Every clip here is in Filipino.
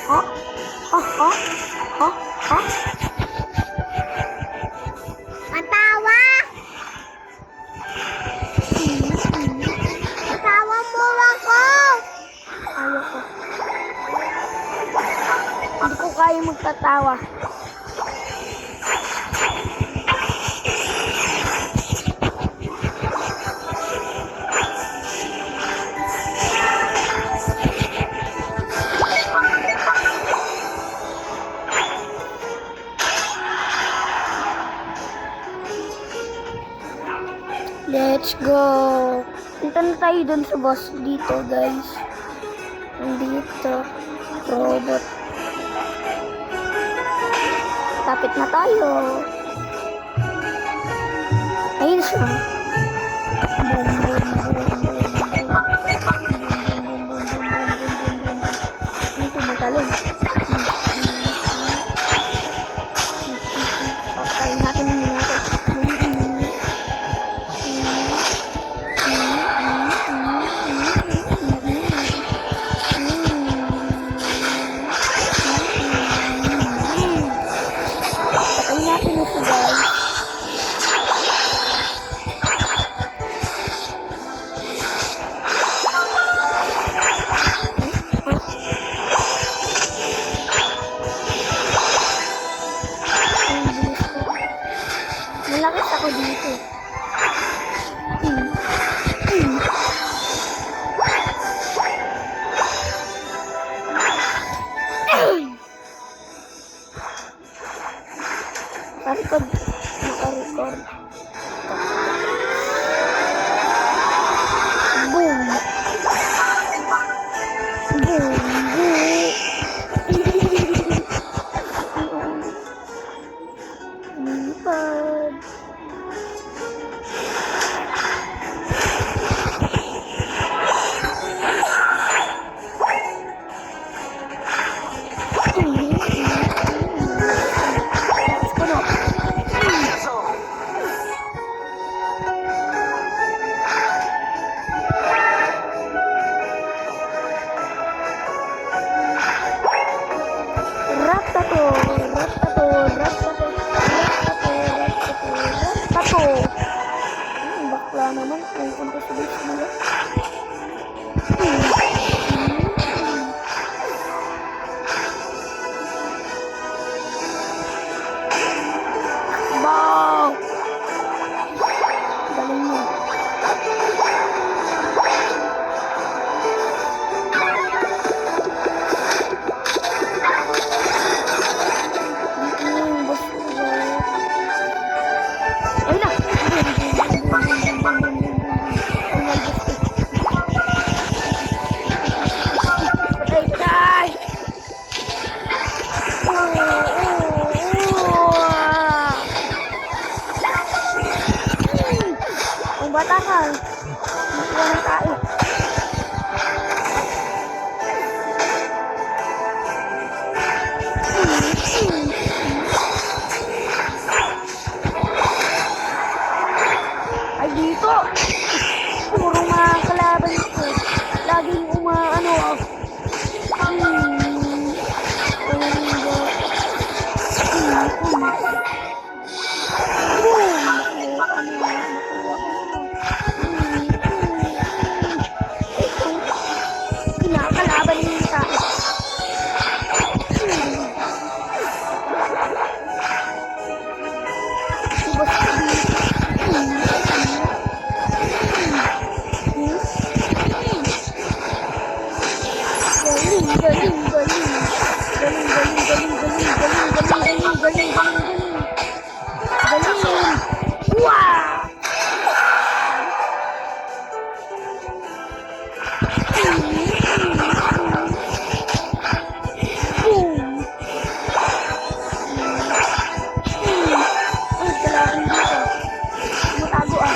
Ha? Ha? Ha? Ha? Ha? Matawa! Matawa mo ako! Ayaw ko. Hindi ko kaya magtatawa. Let's go. Punta na tayo dun sa boss dito, guys. Nandito. Robot. Tapit na tayo. Ayun siya. Boom, boom, boom, boom, boom. Dito matalon. Pakain natin muna ito. Pakain natin ito, guys. Malakas ako dito. Naka-record. Naka-record. Boom. Boom. Lipad. Ratato, ratato, ratato, ratato, ratato, ratato. Bakla naman kung punta sa base nila. Bang! Galing mo. Boss ko ba? Ayun na! Patay! Ang bata ka. Nakuha ng tayo. Ay, dito! Puro mga kalaban ko. Laging umaano ako. Kinakalaban yung tao. Boss ko dito. Galing, galing, galing. Galing, galing, galing, galing, galing, galing, galing, galing, galing. Galing. Wow! Boom! Ay, kailangan dito. Tumatago ah.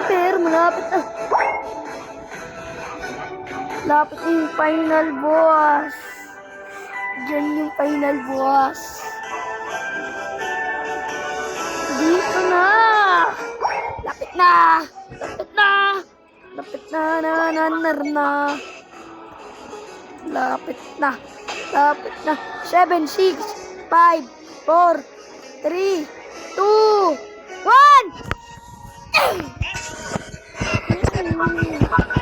Pero malapit na. Lapit na yung final boss. Diyan yung final boss. Nandito na. Lapit na. Lapit na. Lapit na na na na na. Lapit na. Lapit na. 7, 6, 5, 4, 3, 2, 1.